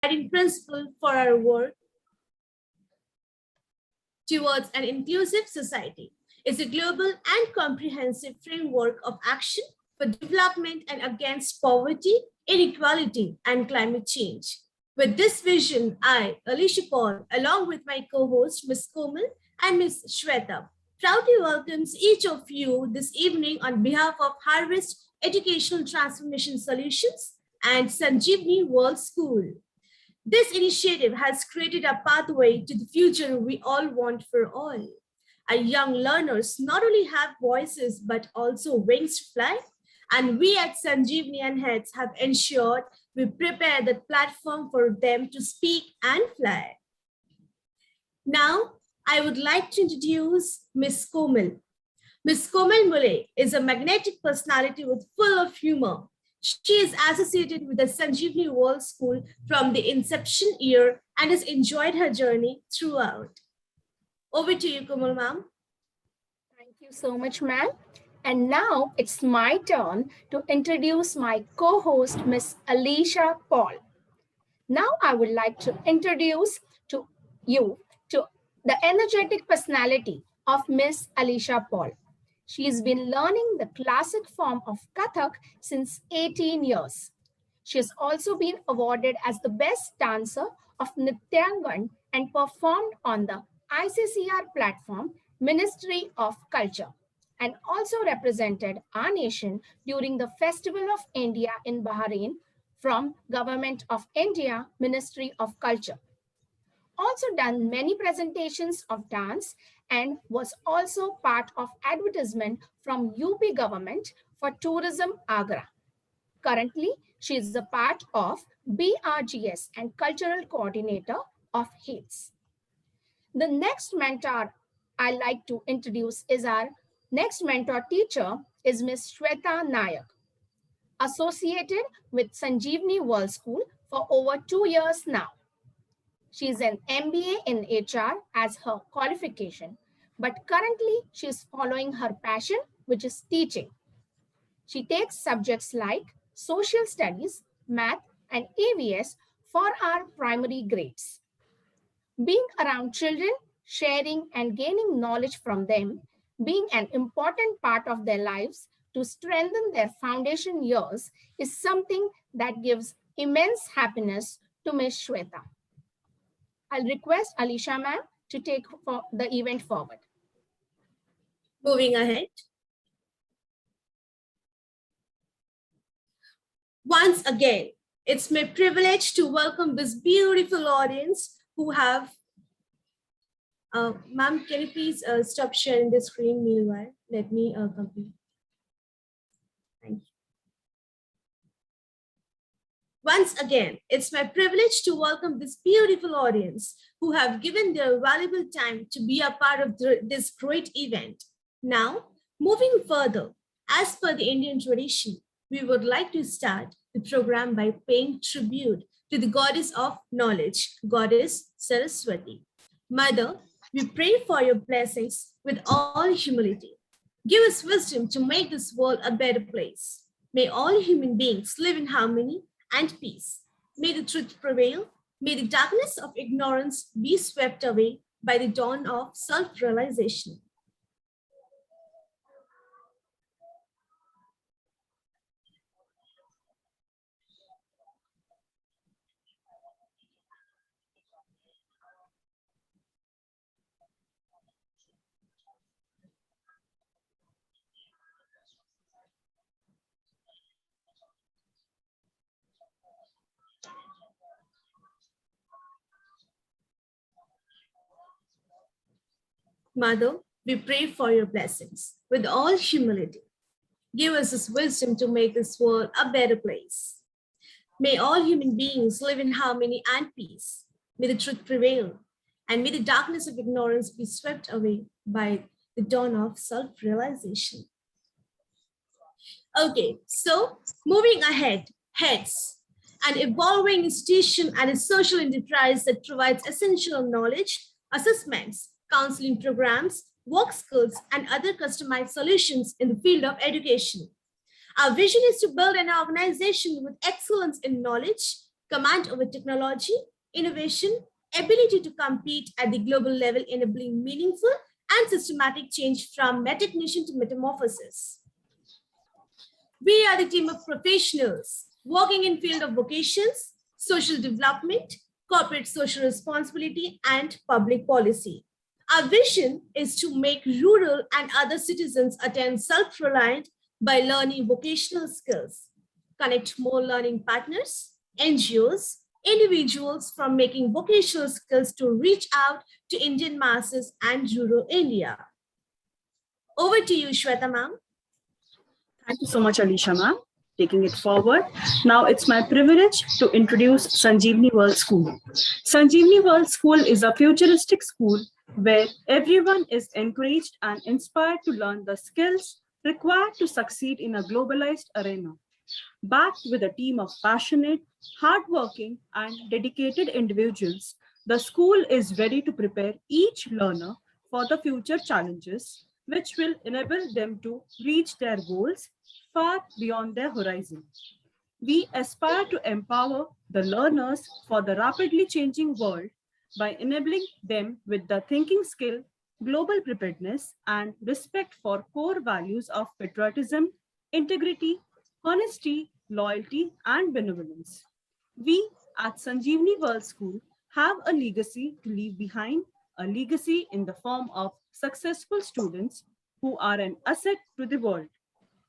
guiding principle for our work towards an inclusive society. Is a global and comprehensive framework of action for development and against poverty, inequality, and climate change. With this vision, I, Alicia Paul, along with my co-host, Ms. Komal and Ms. Shweta, proudly welcomes each of you this evening on behalf of Harvest Educational Transformation Solutions and Sanjeevani World School. This initiative has created a pathway to the future we all want for all. Our young learners not only have voices, but also wings to fly. And we at Sanjeevani and HETS have ensured we prepare the platform for them to speak and fly. Now, I would like to introduce Ms. Komal. Ms. Komal Mule is a magnetic personality with full of humor. She is associated with the Sanjeevani World School from the inception year and has enjoyed her journey throughout. Over to you, Komal ma'am. Thank you so much, ma'am. And now it's my turn to introduce my co-host, Miss Alicia Paul. Now I would like to introduce to you to the energetic personality of Miss Alicia Paul. She's been learning the classic form of Kathak since 18 years. She has also been awarded as the best dancer of Nityangan and performed on the ICCR platform Ministry of Culture, and also represented our nation during the Festival of India in Bahrain from Government of India Ministry of Culture. Also done many presentations of dance and was also part of advertisement from UP government for Tourism Agra. Currently, she is a part of BRGS and cultural coordinator of HETS. The next mentor I like to introduce is our next mentor teacher is Ms. Shweta Nayak, associated with Sanjeevani World School for over 2 years now. She is an MBA in HR as her qualification, but currently she is following her passion, which is teaching. She takes subjects like social studies, math, and EVS for our primary grades. Being around children, sharing and gaining knowledge from them, being an important part of their lives to strengthen their foundation years is something that gives immense happiness to Ms. Shweta. I'll request Alicia ma'am to take the event forward. Moving ahead. Once again, it's my privilege to welcome this beautiful audience who have, ma'am, can you please stop sharing the screen meanwhile? Let me complete. Thank you. Once again, it's my privilege to welcome this beautiful audience who have given their valuable time to be a part of this great event. Now, moving further, as per the Indian tradition, we would like to start the program by paying tribute to the goddess of knowledge, Goddess Saraswati. Mother, we pray for your blessings with all humility. Give us wisdom to make this world a better place. May all human beings live in harmony and peace. May the truth prevail. May the darkness of ignorance be swept away by the dawn of self-realization. Mother, we pray for your blessings with all humility. Give us this wisdom to make this world a better place. May all human beings live in harmony and peace. May the truth prevail, and may the darkness of ignorance be swept away by the dawn of self-realization. Okay, so moving ahead, HETS, an evolving institution and a social enterprise that provides essential knowledge, assessments, counseling programs, work skills, and other customized solutions in the field of education. Our vision is to build an organization with excellence in knowledge, command over technology, innovation, ability to compete at the global level, enabling meaningful and systematic change from metacognition to metamorphosis. We are the team of professionals working in field of vocations, social development, corporate social responsibility, and public policy. Our vision is to make rural and other citizens attain self-reliant by learning vocational skills, connect more learning partners, NGOs, individuals from making vocational skills to reach out to Indian masses and rural India. Over to you, Shweta ma'am. Thank you so much, Alisha ma'am. Taking it forward. Now it's my privilege to introduce Sanjeevani World School. Sanjeevani World School is a futuristic school where everyone is encouraged and inspired to learn the skills required to succeed in a globalized arena. Backed with a team of passionate, hardworking, and dedicated individuals, the school is ready to prepare each learner for the future challenges, which will enable them to reach their goals far beyond their horizon. We aspire to empower the learners for the rapidly changing world by enabling them with the thinking skill, global preparedness, and respect for core values of patriotism, integrity, honesty, loyalty, and benevolence. We at Sanjeevani World School have a legacy to leave behind, a legacy in the form of successful students who are an asset to the world,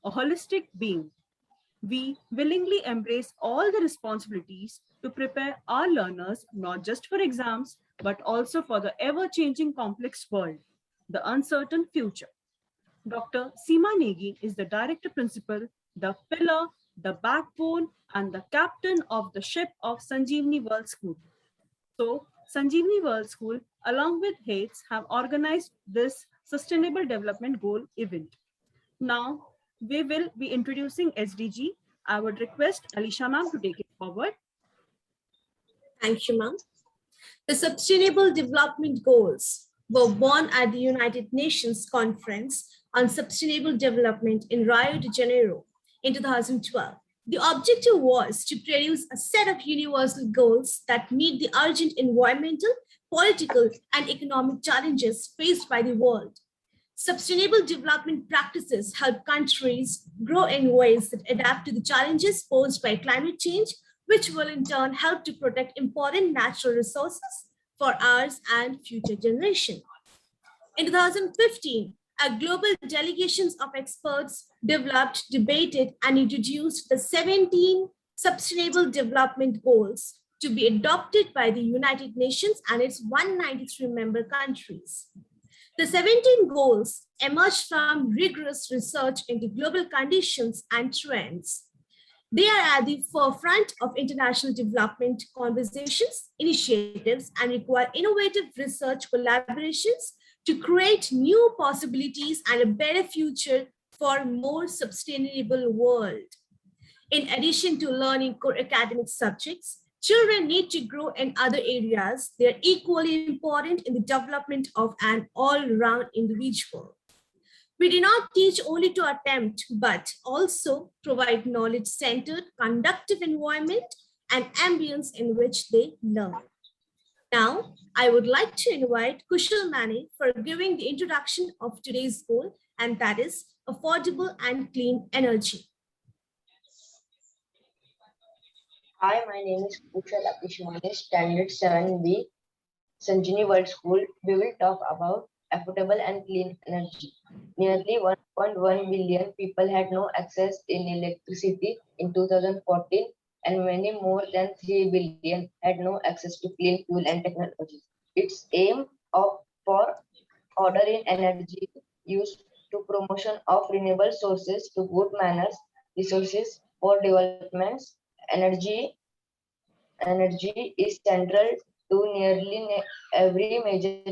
a holistic being. We willingly embrace all the responsibilities to prepare our learners not just for exams, but also for the ever changing complex world, the uncertain future. Dr. Seema Negi is the director principal, the pillar, the backbone, and the captain of the ship of Sanjeevani World School. So, Sanjeevani World School, along with HETS, have organized this Sustainable Development Goal event. Now, we will be introducing SDG. I would request Alisha ma'am to take it forward. Thank you, ma'am. The Sustainable Development Goals were born at the United Nations Conference on Sustainable Development in Rio de Janeiro in 2012. The objective was to produce a set of universal goals that meet the urgent environmental, political, and economic challenges faced by the world. Sustainable development practices help countries grow in ways that adapt to the challenges posed by climate change, which will in turn help to protect important natural resources for ours and future generations. In 2015, a global delegations of experts developed, debated, and introduced the 17 Sustainable Development Goals to be adopted by the United Nations and its 193 member countries. The 17 goals emerged from rigorous research into global conditions and trends. They are at the forefront of international development conversations, initiatives, and require innovative research collaborations to create new possibilities and a better future for a more sustainable world. In addition to learning core academic subjects, children need to grow in other areas. They are equally important in the development of an all-round individual. We do not teach only to attempt, but also provide knowledge-centered, conductive environment and ambience in which they learn. Now, I would like to invite Kushal Mane for giving the introduction of today's goal, and that is affordable and clean energy. Hi, my name is Kushal Akishwani, Standard 7B, Sanjeevani World School. We will talk about affordable and clean energy. Nearly 1.1 billion people had no access in electricity in 2014, and many more than 3 billion had no access to clean fuel and technology. Its aim for order in energy use to promotion of renewable sources to good manners, resources for developments, energy is central to nearly every major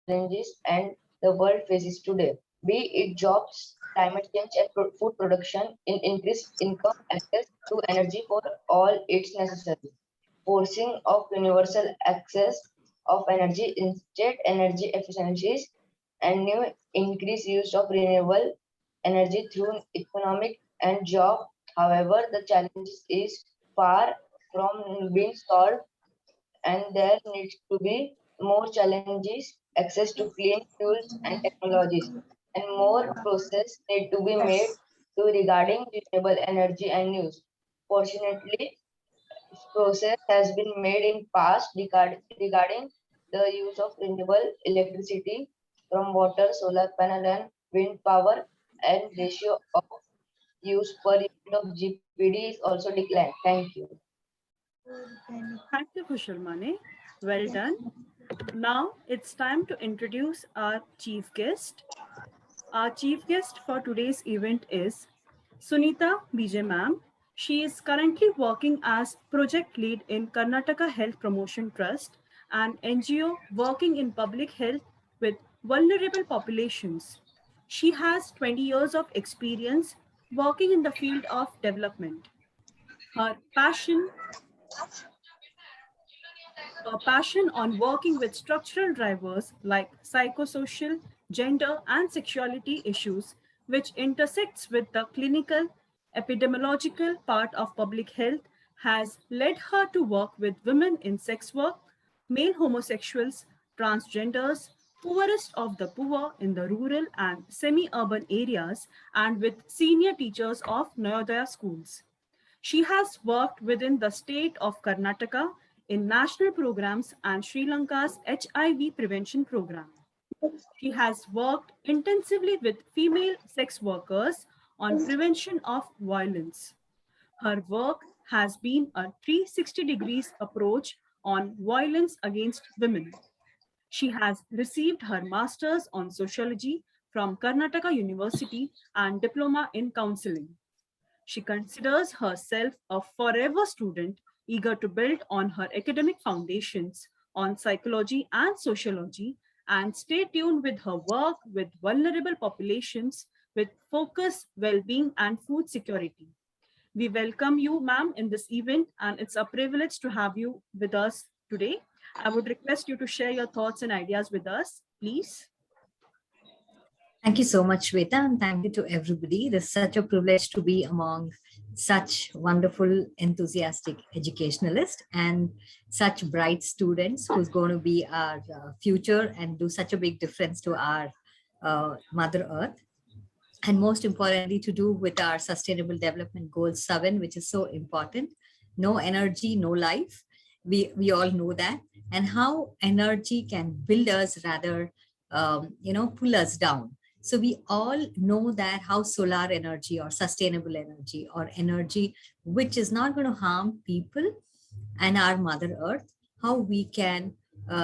challenges and the world faces today, be it jobs, climate change, and food production, in increased income, access to energy for all its necessary, forcing of universal access of energy, instead energy efficiencies, and new increased use of renewable energy through economic and job. However, the challenge is far from being solved, and there needs to be more challenges, access to clean fuels and technologies, and more process need to be made to regarding renewable energy and use. Fortunately, process has been made in past regarding the use of renewable electricity from water, solar panel, and wind power, and ratio of use per unit of GPD is also declined. Thank you. Thank you, Kushalmane. Well done. Now it's time to introduce our chief guest. Our chief guest for today's event is Sunita BJ Ma'am. She is currently working as project lead in Karnataka Health Promotion Trust, an NGO working in public health with vulnerable populations. She has 20 years of experience working in the field of development. Her passion on working with structural drivers like psychosocial, gender, and sexuality issues, which intersects with the clinical, epidemiological part of public health, has led her to work with women in sex work, male homosexuals, transgenders, poorest of the poor in the rural and semi urban areas, and with senior teachers of Navodaya schools. She has worked within the state of Karnataka in national programs and Sri Lanka's HIV prevention program. She has worked intensively with female sex workers on prevention of violence. Her work has been a 360 degrees approach on violence against women. She has received her master's on sociology from Karnataka University and diploma in counseling. She considers herself a forever student, eager to build on her academic foundations on psychology and sociology, and stay tuned with her work with vulnerable populations with focus, well being, and food security. We welcome you, ma'am, in this event, and it's a privilege to have you with us today. I would request you to share your thoughts and ideas with us, please. Thank you so much, Shweta, and thank you to everybody. It is such a privilege to be among such wonderful, enthusiastic educationalists and such bright students who's going to be our future and do such a big difference to our Mother Earth. And most importantly, to do with our Sustainable Development Goal 7, which is so important. No energy, no life. We all know that. And how energy can build us rather, pull us down. So we all know that how solar energy or sustainable energy or energy which is not going to harm people and our Mother Earth, how we can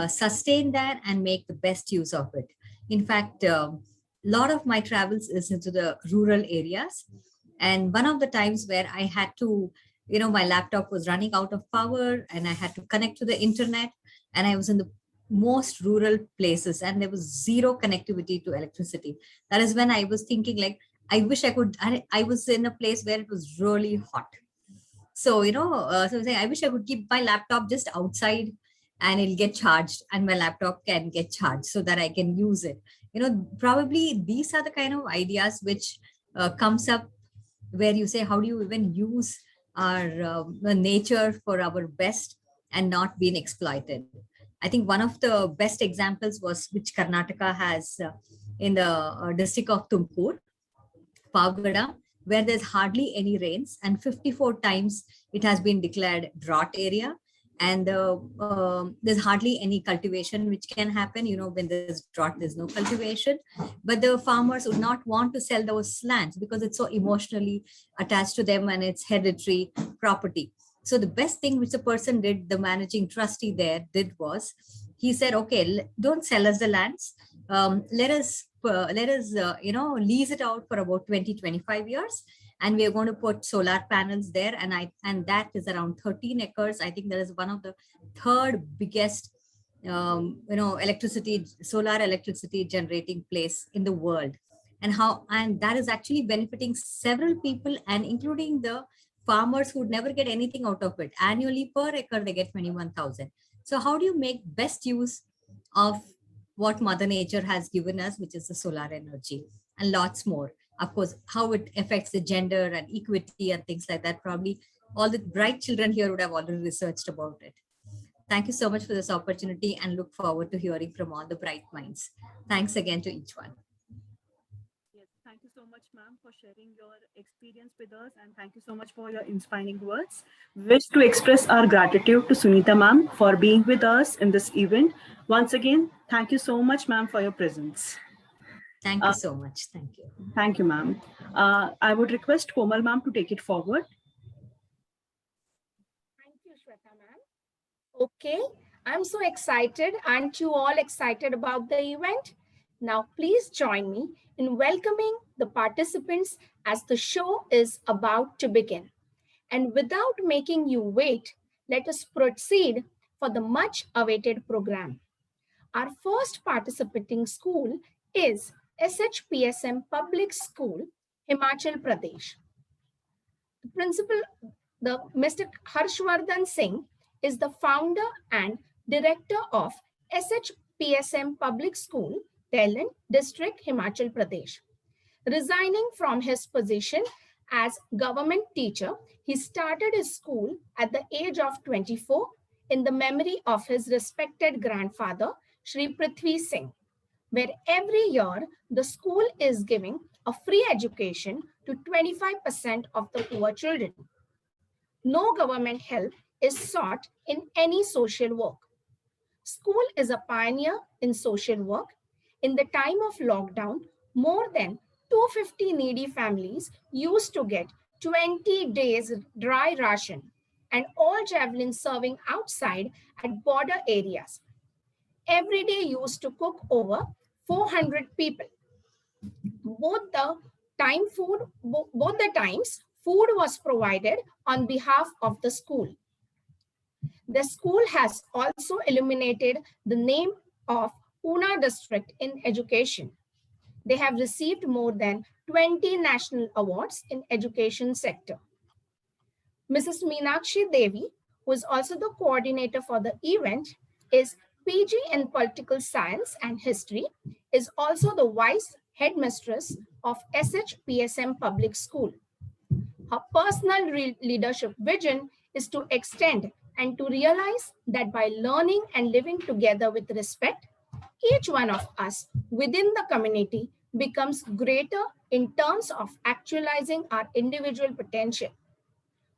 sustain that and make the best use of it. In fact, a lot of my travels is into the rural areas. And one of the times where I had to, my laptop was running out of power and I had to connect to the internet, and I was in the most rural places and there was zero connectivity to electricity. That is when I was thinking like, I wish I could, I was in a place where it was really hot. So, so I was saying, I wish I could keep my laptop just outside and it'll get charged and my laptop can get charged so that I can use it. Probably these are the kind of ideas which comes up where you say, how do you even use our nature for our best and not being exploited? I think one of the best examples was which Karnataka has in the district of Tumkur, Pavgada, where there's hardly any rains, and 54 times it has been declared drought area. And there's hardly any cultivation which can happen. When there's drought, there's no cultivation. But the farmers would not want to sell those lands because it's so emotionally attached to them and it's hereditary property. So the best thing which the person did, the managing trustee there did was, he said, okay, don't sell us the lands. Let us lease it out for about 20-25 years, and we are going to put solar panels there, and that is around 13 acres. I think that is one of the third biggest solar electricity generating place in the world, and that is actually benefiting several people, and including the farmers who would never get anything out of it. Annually per acre they get 21,000. So how do you make best use of what Mother Nature has given us, which is the solar energy, and lots more? Of course, how it affects the gender and equity and things like that. Probably all the bright children here would have already researched about it. Thank you so much for this opportunity and look forward to hearing from all the bright minds. Thanks again to each one. Yes, thank you so much, ma'am, for sharing your experience with us, and thank you so much for your inspiring words. Wish to express our gratitude to Sunita ma'am for being with us in this event. Once again, thank you so much, ma'am, for your presence. Thank you so much. Thank you. Thank you, ma'am. I would request Komal ma'am to take it forward. Thank you, Shweta ma'am. Okay, I'm so excited. Aren't you all excited about the event? Now, please join me in welcoming the participants as the show is about to begin. And without making you wait, let us proceed for the much awaited program. Our first participating school is SHPSM Public School, Himachal Pradesh. The principal, Mr. Harshvardhan Singh, is the founder and director of SHPSM Public School, Tailand District, Himachal Pradesh. Resigning from his position as government teacher, he started his school at the age of 24 in the memory of his respected grandfather, Shri Prithvi Singh, where every year the school is giving a free education to 25% of the poor children. No government help is sought in any social work. School is a pioneer in social work. In the time of lockdown, more than 250 needy families used to get 20 days dry ration and all javelin serving outside at border areas. Every day used to cook over 400 people. Both the times food was provided on behalf of the school. The school has also illuminated the name of Pune district in education. They have received more than 20 national awards in education sector. Mrs. Meenakshi Devi, who is also the coordinator for the event, is PG in Political Science and History, is also the Vice Headmistress of SHPSM Public School. Her personal leadership vision is to extend and to realize that by learning and living together with respect, each one of us within the community becomes greater in terms of actualizing our individual potential.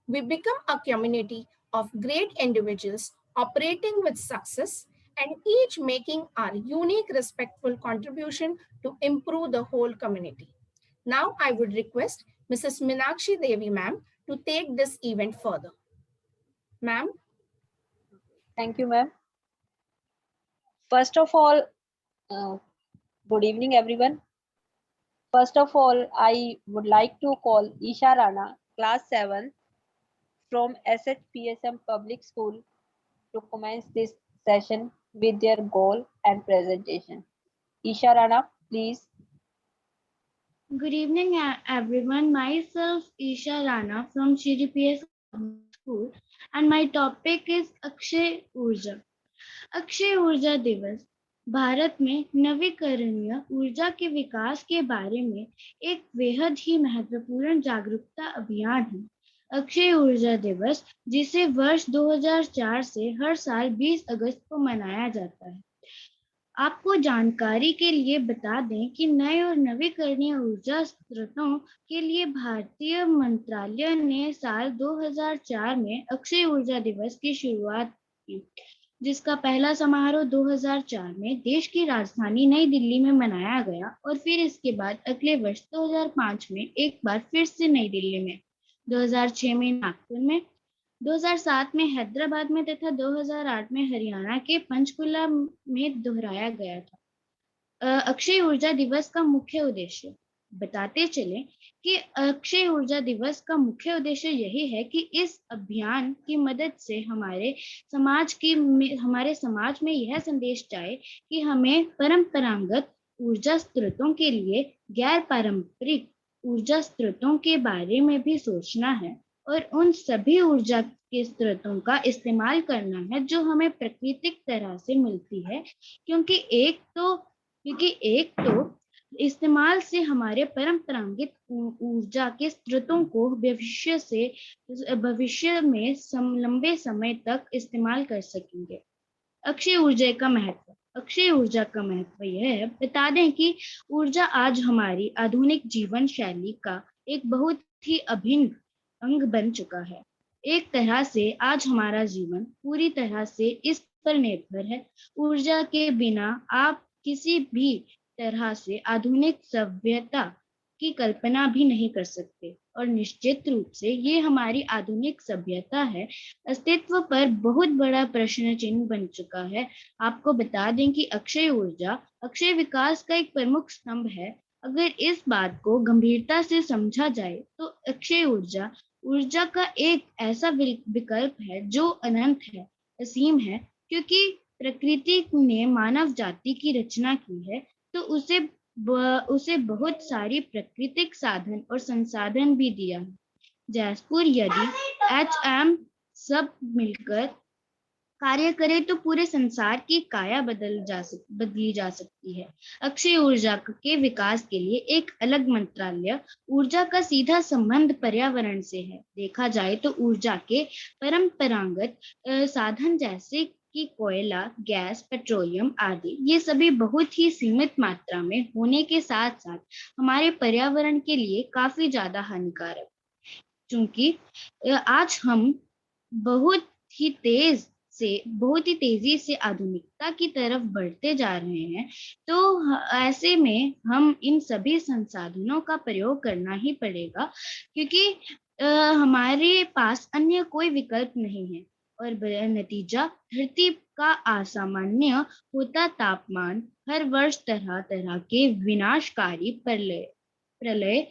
We become a community of great individuals operating with success and each making our unique respectful contribution to improve the whole community. Now I would request Mrs. Meenakshi Devi ma'am to take this event further. Ma'am. Thank you, ma'am. First of all, good evening, everyone. First of all, I would like to call Isha Rana, class 7 from SHPSM Public School to commence this session with their goal and presentation. Isha Rana, please. Good evening, everyone. Myself, Isha Rana from CDPS School, and my topic is Akshay ऊर्जा. अक्षय ऊर्जा दिवस भारत में नवीकरणीय ऊर्जा के विकास के बारे में एक बेहद ही महत्वपूर्ण जागरूकता अभियान है. अक्षय ऊर्जा दिवस, जिसे वर्ष 2004 से हर साल 20 अगस्त को मनाया जाता है. आपको जानकारी के लिए बता दें कि नए और नवीकरणीय ऊर्जा स्रोतों के लिए भारतीय मंत्रालय ने साल 2004 में अक्षय ऊर्जा दिवस की शुरुआत की, जिसका पहला समारोह 2004 में देश की राजधानी नई दिल्ली में मनाया गया और फिर इसके बाद अगले वर्ष 2005 में एक बार फिर से नई दिल्ली में, 2006 में नागपुर में, 2007 में हैदराबाद में तथा 2008 में हरियाणा के पंचकुला में दोहराया गया था. अक्षय ऊर्जा दिवस का मुख्य उद्देश्य बताते चले कि अक्षय ऊर्जा दिवस का मुख्य उद्देश्य यही है कि इस अभियान की मदद से हमारे समाज में यह संदेश जाए कि हमें परंपरागत ऊर्जा स्रोतों के लिए गैर पारंपरिक ऊर्जा स्रोतों के बारे में भी सोचना है और उन सभी ऊर्जा के स्रोतों का इस्तेमाल करना है जो हमें प्राकृतिक तरह से मिलती है, क्योंकि एक तो इस्तेमाल से हमारे परंपरागत ऊर्जा के स्रोतों को भविष्य में लंबे समय तक इस्तेमाल कर सकेंगे। अक्षय ऊर्जा का महत्व। अक्षय ऊर्जा का महत्व यह है, बता दें कि ऊर्जा आज हमारी आधुनिक जीवन शैली का एक बहुत ही अभिन्न अंग बन चुका है। एक तरह से आज हमारा जीवन पूरी तरह से इस पर निर्भर है। ऊर्जा के बिना आप किसी भी तरह से आधुनिक सभ्यता की कल्पना भी नहीं कर सकते, और निश्चित रूप से ये हमारी आधुनिक सभ्यता है अस्तित्व पर बहुत बड़ा प्रश्न चिन्ह बन चुका है। आपको बता दें कि अक्षय ऊर्जा अक्षय विकास का एक प्रमुख स्तंभ है। अगर इस बात को गंभीरता से समझा जाए तो अक्षय ऊर्जा ऊर्जा का एक ऐसा विकल्प है जो अनंत है, असीम है, क्योंकि प्रकृति ने मानव जाति की रचना की है तो उसे बहुत सारी प्राकृतिक साधन और संसाधन भी दिया है। जैसपुर यदि HM सब मिलकर कार्य करे तो पूरे संसार की काया बदली जा सकती है। अक्षय ऊर्जा के विकास के लिए एक अलग मंत्रालय। ऊर्जा का सीधा संबंध पर्यावरण से है। देखा जाए तो ऊर्जा के परंपरागत साधन जैसे कि कोयला, गैस, पेट्रोलियम आदि, ये सभी बहुत ही सीमित मात्रा में होने के साथ साथ हमारे पर्यावरण के लिए काफी ज्यादा हानिकारक, क्योंकि आज हम बहुत ही तेजी से आधुनिकता की तरफ बढ़ते जा रहे हैं, तो ऐसे में हम इन सभी संसाधनों का प्रयोग करना ही पड़ेगा, क्योंकि हमारे पास अन्य कोई विकल्प नहीं है। और नतीजा धरती का असामान्य होता तापमान, हर वर्ष तरह तरह के विनाशकारी प्रलय,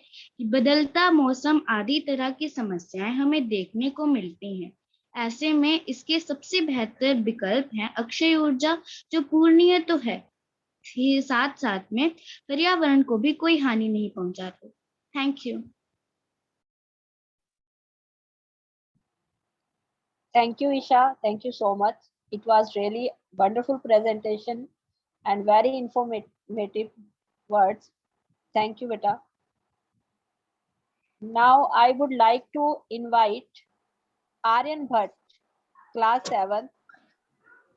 बदलता मौसम आदि तरह की समस्याएं हमें देखने को मिलती हैं। ऐसे में इसके सबसे बेहतर विकल्प है अक्षय ऊर्जा, जो पूर्णीय तो है, साथ साथ में पर्यावरण को भी कोई हानि नहीं पहुंचाते। Thank you. Thank you, Isha. Thank you so much. It was really wonderful presentation and very informative words. Thank you, Beta. Now I would like to invite Aryan Bhatt, class 7,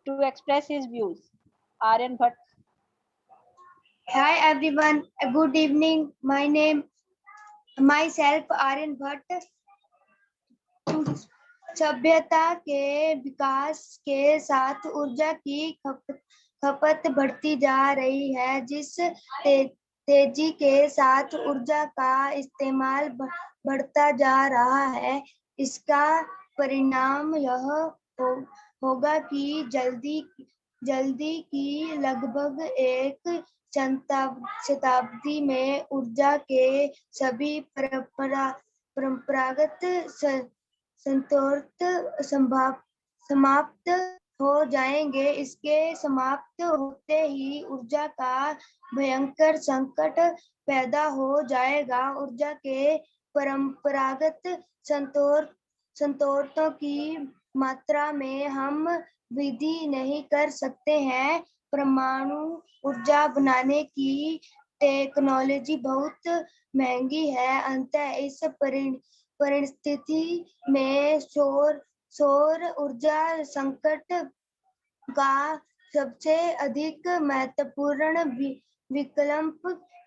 to express his views. Aryan Bhatt. Hi everyone, good evening. Myself Aryan Bhatt. सभ्यता के विकास के साथ ऊर्जा की खपत बढ़ती जा रही है। जिस तेजी के साथ ऊर्जा का इस्तेमाल बढ़ता जा रहा है, इसका परिणाम यह होगा कि जल्दी की लगभग एक शताब्दी में ऊर्जा के सभी परंपरागत स्रोत समाप्त हो जाएंगे। इसके समाप्त होते ही ऊर्जा का भयंकर संकट पैदा हो जाएगा। ऊर्जा के परंपरागत स्रोतों की मात्रा में हम वृद्धि नहीं कर सकते हैं। परमाणु ऊर्जा बनाने की टेक्नोलॉजी बहुत महंगी है। अंततः इस परिस्थिति में सौर ऊर्जा संकट का सबसे अधिक महत्वपूर्ण विकल्प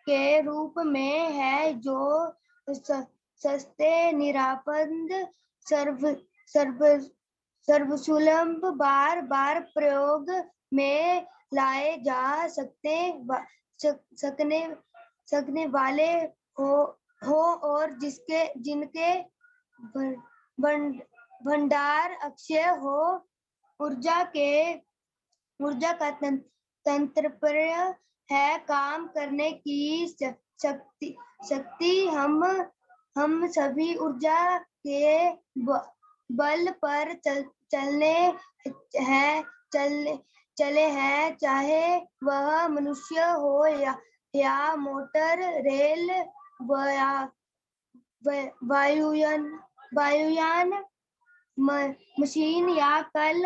के रूप में है, जो सस्ते, निरापद, सर्वसुलभ, बार प्रयोग में लाए जा सकने वाले हो और जिनके भंडार अक्षय हो। ऊर्जा का तंत्र है काम करने की शक्ति। हम सभी ऊर्जा के बल पर चले हैं, चाहे वह मनुष्य हो या मोटर, रेल, वायुयान, मशीन या कल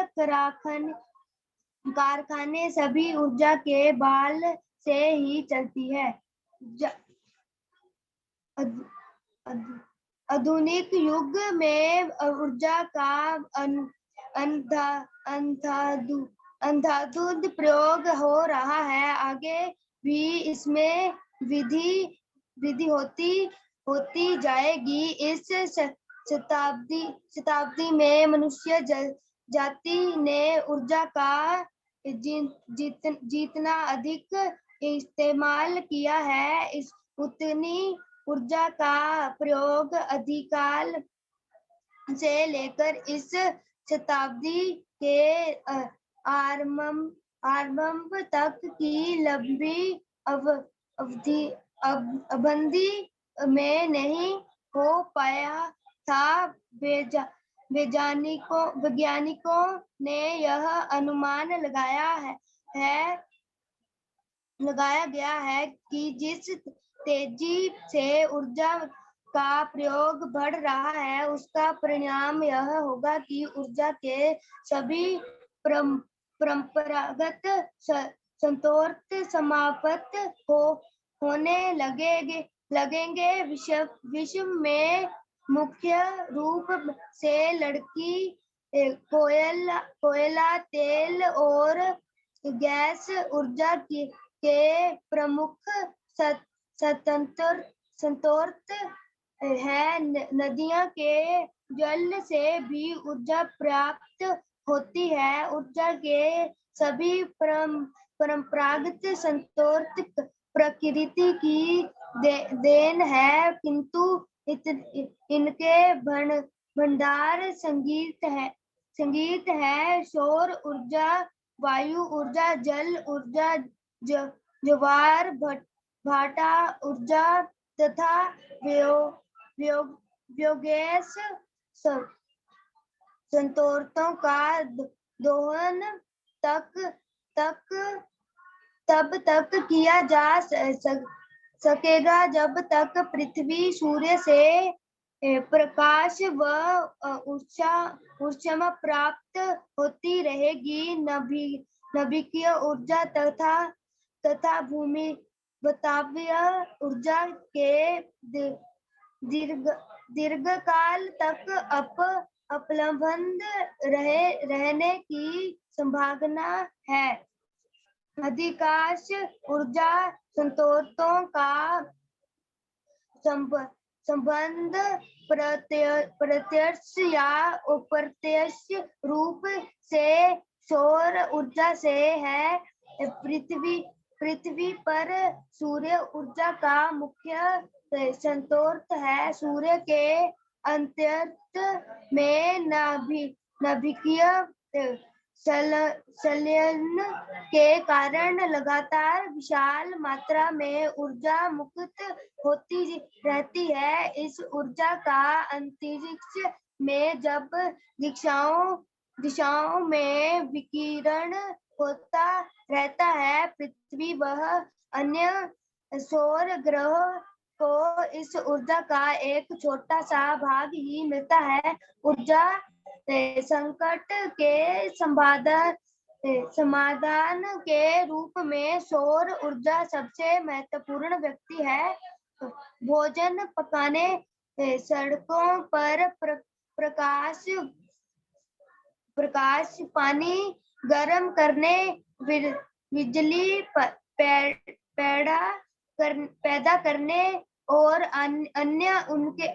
कारखाने, सभी ऊर्जा के बल से ही चलती है। आधुनिक युग में ऊर्जा का अंधाधुंध प्रयोग हो रहा है। आगे भी इसमें वृद्धि होती जाएगी। इस शताब्दी में मनुष्य जाति ने ऊर्जा का जितना अधिक इस्तेमाल किया है, उतनी ऊर्जा का प्रयोग अधिकाल से लेकर इस शताब्दी के आरंभ तक की लंबी अवधि में नहीं हो पाया था। वैज्ञानिकों ने यह अनुमान लगाया गया है कि जिस तेजी से ऊर्जा का प्रयोग बढ़ रहा है, उसका परिणाम यह होगा कि ऊर्जा के सभी परंपरागत स्रोत समाप्त होने लगेंगे। विश्व में मुख्य रूप से कोयला, तेल और गैस ऊर्जा के प्रमुख स्रोत है। नदियों के जल से भी ऊर्जा प्राप्त होती है। ऊर्जा के सभी परंपरागत स्रोत प्रकृति की देन है, किंतु इनके भंडार संगीत है। सौर ऊर्जा, वायु ऊर्जा, जल ऊर्जा, ज्वार भाटा ऊर्जा तथा बायोगैस स्रोतों का दोहन तब तक किया जा सकेगा जब तक पृथ्वी सूर्य से प्रकाश व ऊष्मा प्राप्त होती रहेगी। नभिकीय ऊर्जा तथा भूमि बतावीय ऊर्जा के दीर्घकाल तक उपलब्ध रहने की संभावना है। अधिकांश ऊर्जा स्रोतों का संबंध प्रत्यक्ष या अप्रत्यक्ष रूप से सौर ऊर्जा से है। पृथ्वी पर सूर्य ऊर्जा का मुख्य स्रोत है। सूर्य के अंतरिक्ष में नाभिकीय संलयन के कारण लगातार विशाल मात्रा में ऊर्जा मुक्त होती रहती है। इस ऊर्जा का अंतरिक्ष में जब दिशाओं में विकिरण होता रहता है, पृथ्वी वह अन्य सौर ग्रह को इस ऊर्जा का एक छोटा सा भाग ही मिलता है। ऊर्जा संकट के समाधान के रूप में सौर ऊर्जा सबसे महत्वपूर्ण व्यक्ति है। भोजन पकाने, सड़कों पर प्रकाश, पानी गर्म करने, बिजली पैदा करने और अन्य उनके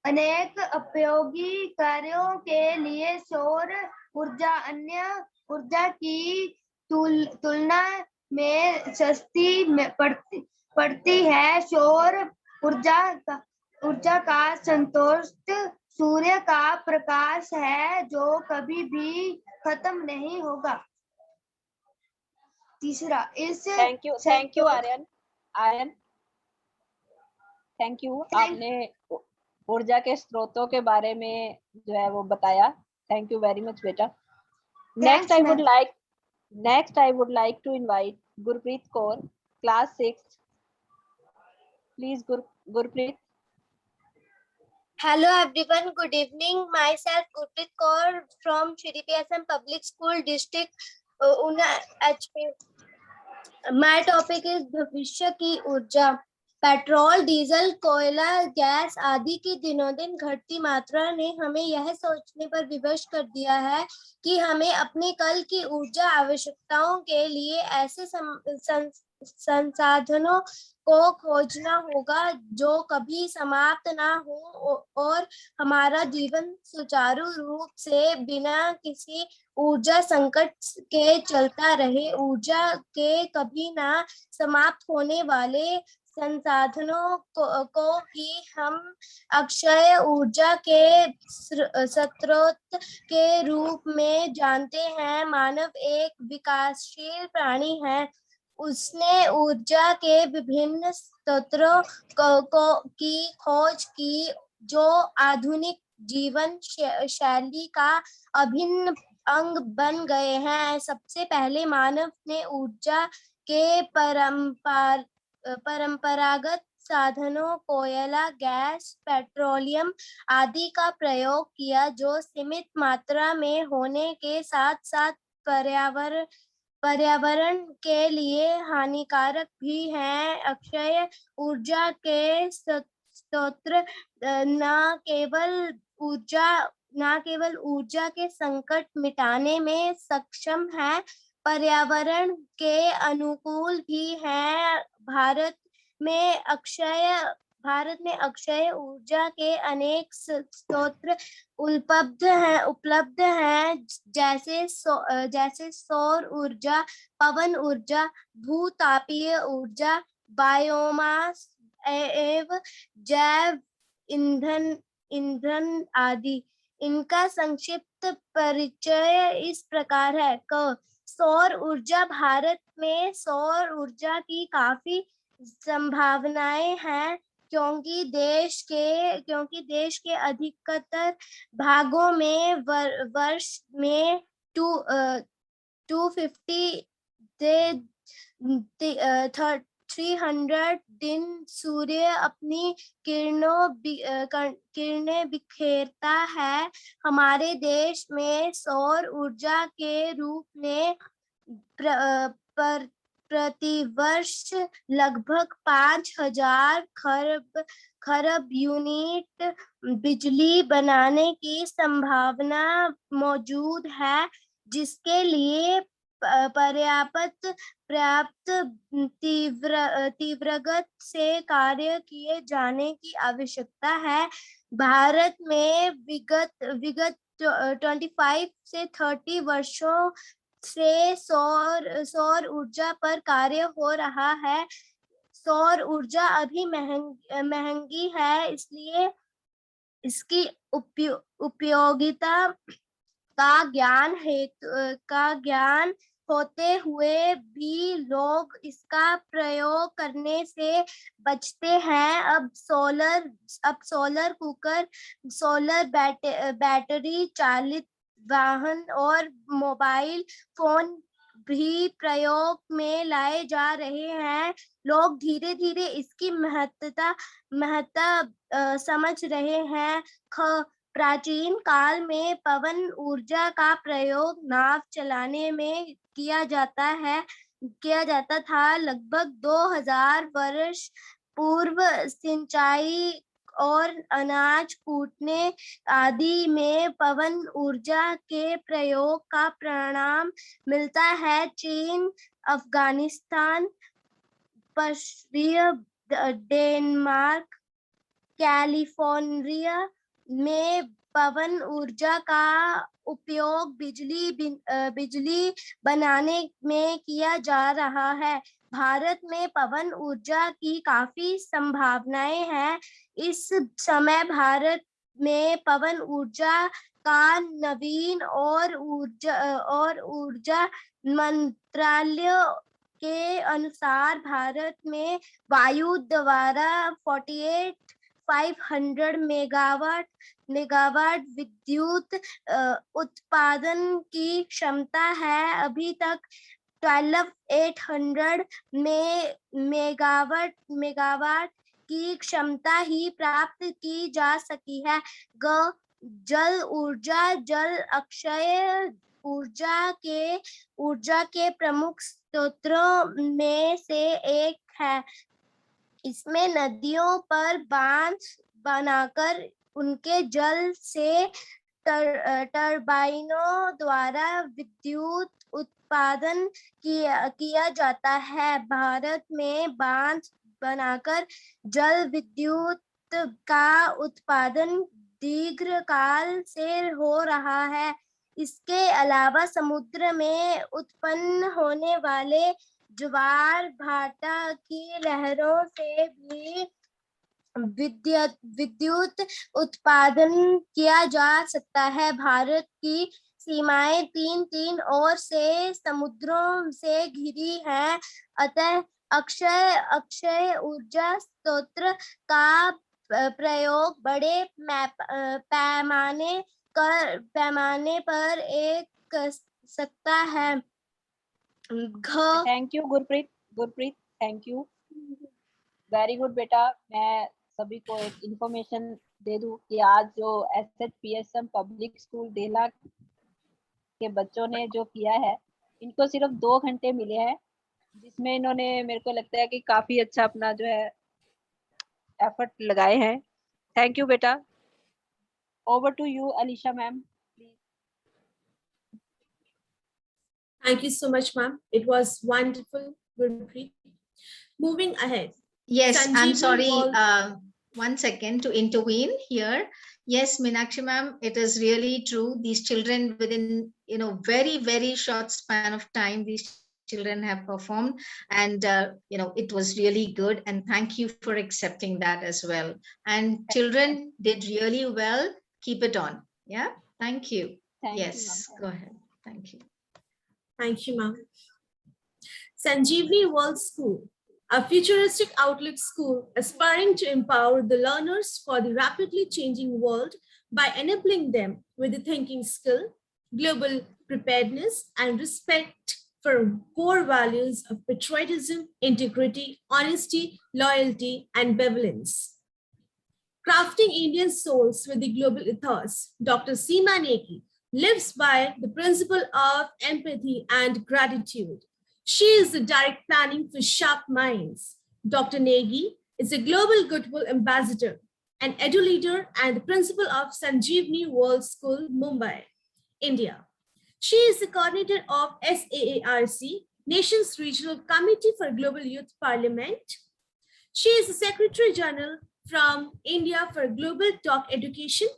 अनेक उपयोगी कार्यों के लिए सौर ऊर्जा अन्य ऊर्जा की तुलना में सस्ती पड़ती है। सौर ऊर्जा का स्रोत सूर्य का प्रकाश है, जो कभी भी खत्म नहीं होगा। तीसरा, इस thank you Aryan. Thank you, आपने ऊर्जा के स्रोतों के बारे में जो है वो बताया। थैंक यू वेरी मच बेटा। Next I would like to invite Gurpreet Kaur, class 6। Please Gurpreet. Hello everyone, good evening. Myself Gurpreet Kaur from Shri PSM Public School District Una HP. My topic is भविष्य की ऊर्जा। पेट्रोल, डीजल, कोयला, gas आदि की दिनों दिन घटती मात्रा ने हमें यह सोचने पर विवश कर दिया है कि हमें अपनी कल की ऊर्जा आवश्यकताओं के लिए ऐसे संसाधनों को खोजना होगा जो कभी समाप्त ना हो और हमारा जीवन सुचारू रूप से बिना किसी ऊर्जा संकट के चलता रहे। ऊर्जा के कभी ना समाप्त होने वाले संसाधनों को ही हम अक्षय ऊर्जा के स्रोत के रूप में जानते हैं। मानव एक विकासशील प्राणी है। उसने ऊर्जा के विभिन्न स्रोतों की खोज की जो आधुनिक जीवन शैली का अभिन्न अंग बन गए हैं। सबसे पहले मानव ने ऊर्जा के परंपरागत साधनों कोयला, गैस, पेट्रोलियम आदि का प्रयोग किया जो सीमित मात्रा में होने के साथ साथ पर्यावरण के लिए हानिकारक भी हैं। अक्षय ऊर्जा के स्रोत न केवल ऊर्जा के संकट मिटाने में सक्षम है, पर्यावरण के अनुकूल भी हैं। भारत में अक्षय ऊर्जा के अनेक स्रोत उपलब्ध हैं जैसे सौर ऊर्जा, पवन ऊर्जा, भूतापीय ऊर्जा, बायोमास एवं जैव ईंधन आदि। इनका संक्षिप्त परिचय इस प्रकार है। सौर ऊर्जा। भारत में सौर ऊर्जा की काफी संभावनाएं हैं क्योंकि देश के अधिकतर भागों में वर्ष में 250 से 300 दिन सूर्य अपनी किरणें बिखेरता है। हमारे देश में सौर ऊर्जा के रूप में प्रतिवर्ष लगभग 5000 खरब यूनिट बिजली बनाने की संभावना मौजूद है, जिसके लिए पर्याप्त तीव्रगत से कार्य किए जाने की आवश्यकता है। भारत में विगत 25 से 30 वर्षों से सौर ऊर्जा पर कार्य हो रहा है। सौर ऊर्जा अभी महंगी है, इसलिए इसकी उपयोगिता का ज्ञान होते हुए भी लोग इसका प्रयोग करने से बचते हैं। अब सोलर कुकर, सोलर बैटरी चालित वाहन और मोबाइल फोन भी प्रयोग में लाए जा रहे हैं। लोग धीरे धीरे इसकी महत्ता समझ रहे हैं। प्राचीन काल में पवन ऊर्जा का प्रयोग नाव चलाने में किया जाता था। लगभग 2000 वर्ष पूर्व सिंचाई और अनाज कूटने आदि में पवन ऊर्जा के प्रयोग का परिणाम मिलता है। चीन, अफगानिस्तान, पश्चिमी डेनमार्क, कैलिफोर्निया में पवन ऊर्जा का उपयोग बिजली बनाने में किया जा रहा है। भारत में पवन ऊर्जा की काफी संभावनाएं हैं। इस समय भारत में पवन ऊर्जा का नवीन और ऊर्जा मंत्रालय के अनुसार भारत में वायु द्वारा 500 मेगावाट विद्युत उत्पादन की क्षमता है। अभी तक 12800 मेगावाट की क्षमता ही प्राप्त की जा सकी है। जल ऊर्जा। जल अक्षय ऊर्जा के प्रमुख स्रोतों में से एक है। इसमें नदियों पर बांध बनाकर उनके जल से टरबाइनों द्वारा विद्युत उत्पादन किया जाता है। भारत में बांध बनाकर जल विद्युत का उत्पादन दीर्घकाल से हो रहा है। इसके अलावा समुद्र में उत्पन्न होने वाले ज्वार भाटा की लहरों से भी विद्युत उत्पादन किया जा सकता है। भारत की सीमाएं तीन ओर से समुद्रों से घिरी हैं, अतः अक्षय ऊर्जा स्रोत का प्रयोग बड़े पैमाने पर एक सकता है। Thank you Gurpreet thank you, very good बेटा। मैं सभी को एक इंफॉर्मेशन दे दूं कि आज जो SHPSM पब्लिक स्कूल देला के बच्चों ने जो किया है, इनको सिर्फ 2 घंटे मिले हैं, जिसमें इन्होंने मेरे को लगता है कि काफी अच्छा अपना जो है एफर्ट लगाए हैं। थैंक यू बेटा। Over to you Alisha ma'am. Thank you so much, ma'am. It was wonderful, Gurpreet. Moving ahead. Yes, I'm Sanjeevani sorry. Wal- 1 second to intervene here. Yes, Meenakshi ma'am, it is really true. These children within, very, very short span of time, these children have performed, and it was really good. And thank you for accepting that as well. And children did really well. Keep it on. Yeah. Thank you. Yes, go ahead. Thank you. Thank you, ma'am. Sanjeevani World School, a futuristic outlook school aspiring to empower the learners for the rapidly changing world by enabling them with the thinking skill, global preparedness, and respect for core values of patriotism, integrity, honesty, loyalty, and benevolence. Crafting Indian souls with the global ethos, Dr. Seema Negi lives by the principle of empathy and gratitude. She is the direct planning for sharp minds. Dr. Negi is a global goodwill ambassador, an edu leader, and the principal of Sanjeevani World School, Mumbai, India. She is the coordinator of SAARC, Nations Regional Committee for Global Youth Parliament. She is the Secretary General from India for Global Talk Education.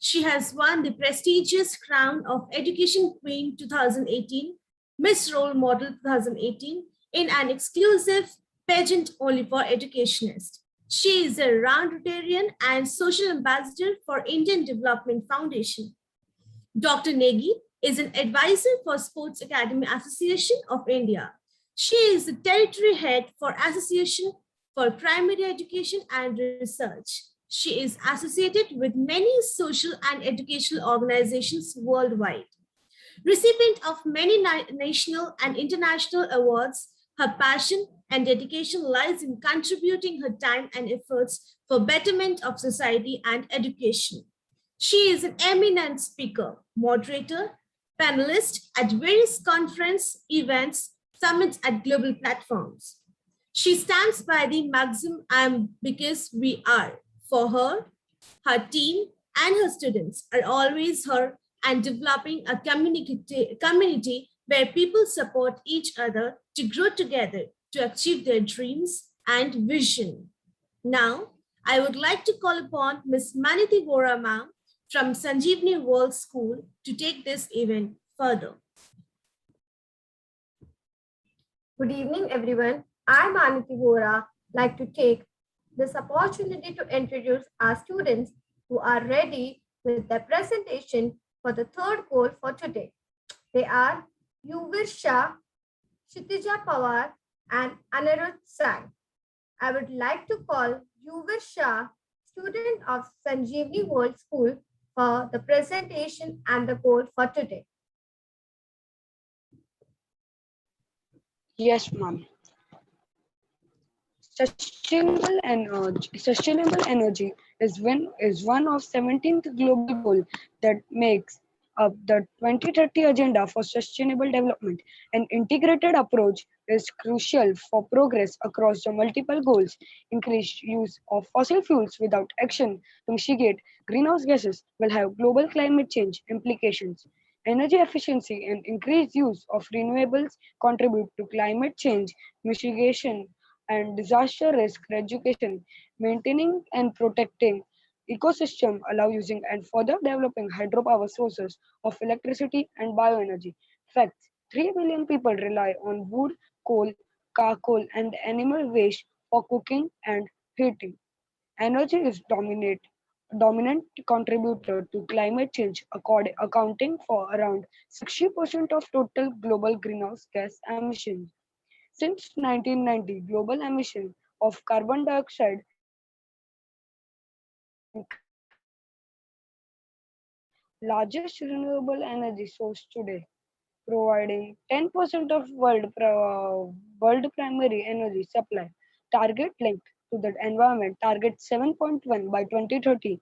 She has won the prestigious crown of Education Queen 2018, Miss Role Model 2018 in an exclusive pageant only for educationists. She is a round Rotarian and social ambassador for Indian Development Foundation. Dr. Negi is an advisor for Sports Academy Association of India. She is the territory head for Association for Primary Education and Research. She is associated with many social and educational organizations worldwide. Recipient of many national and international awards, her passion and dedication lies in contributing her time and efforts for betterment of society and education. She is an eminent speaker, moderator, panelist at various conference events, summits at global platforms. She stands by the maxim, "I am because we are." For her, her team and her students are always her and developing a community where people support each other to grow together to achieve their dreams and vision. Now, I would like to call upon Ms. Maniti Vora ma'am from Sanjeevani World School to take this event further. Good evening, everyone. I, Maniti Vora, like to take this opportunity to introduce our students who are ready with their presentation for the third goal for today. They are Yuvir Shah, Kshitija Pawar, and Anirudh Sang. I would like to call Yuvir Shah, student of Sanjeevani World School, for the presentation and the goal for today. Yes, ma'am. Sustainable energy is one of 17th global goal that makes up the 2030 Agenda for Sustainable Development. An integrated approach is crucial for progress across the multiple goals. Increased use of fossil fuels without action to mitigate greenhouse gases will have global climate change implications. Energy efficiency and increased use of renewables contribute to climate change mitigation and disaster risk reduction. Maintaining and protecting ecosystem allow using and further developing hydropower sources of electricity and bioenergy. Facts: 3 billion people rely on wood, coal, charcoal, and animal waste for cooking and heating. Energy is dominant contributor to climate change, accounting for around 60% of total global greenhouse gas emissions. Since 1990, global emission of carbon dioxide has increased significantly. Largest renewable energy source today, providing 10% of world primary energy supply. Target linked to the environment, target 7.1 by 2030,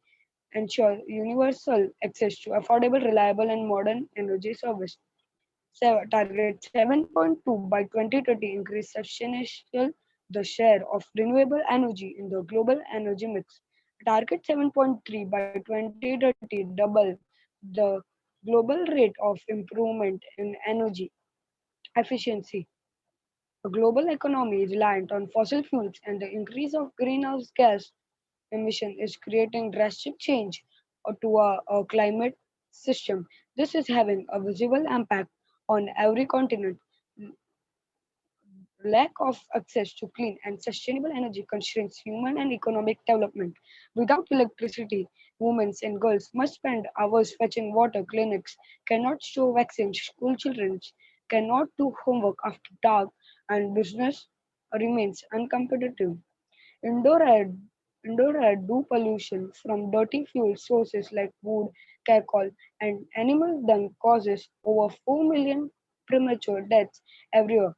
ensure universal access to affordable, reliable, and modern energy service. Target 7.2 by 2030 increase substantial the share of renewable energy in the global energy mix. Target 7.3 by 2030 double the global rate of improvement in energy efficiency. A global economy reliant on fossil fuels and the increase of greenhouse gas emission is creating drastic change to our climate system. This is having a visible impact on every continent. Lack of access to clean and sustainable energy constrains human and economic development. Without electricity, women and girls must spend hours fetching water, clinics cannot store vaccines, school children cannot do homework after dark, and business remains uncompetitive. Indoor air, indoor air dew pollution from dirty fuel sources like wood, charcoal, and animal dung causes over 4 million premature deaths every year.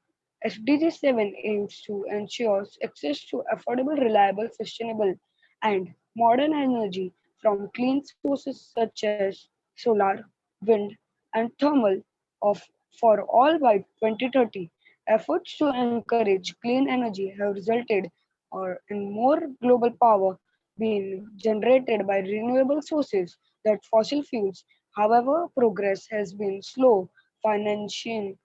SDG 7 aims to ensure access to affordable, reliable, sustainable, and modern energy from clean sources such as solar, wind, and thermal of for all by 2030. Efforts to encourage clean energy have resulted in more global power being generated by renewable sources than fossil fuels. However, progress has been slow. Financing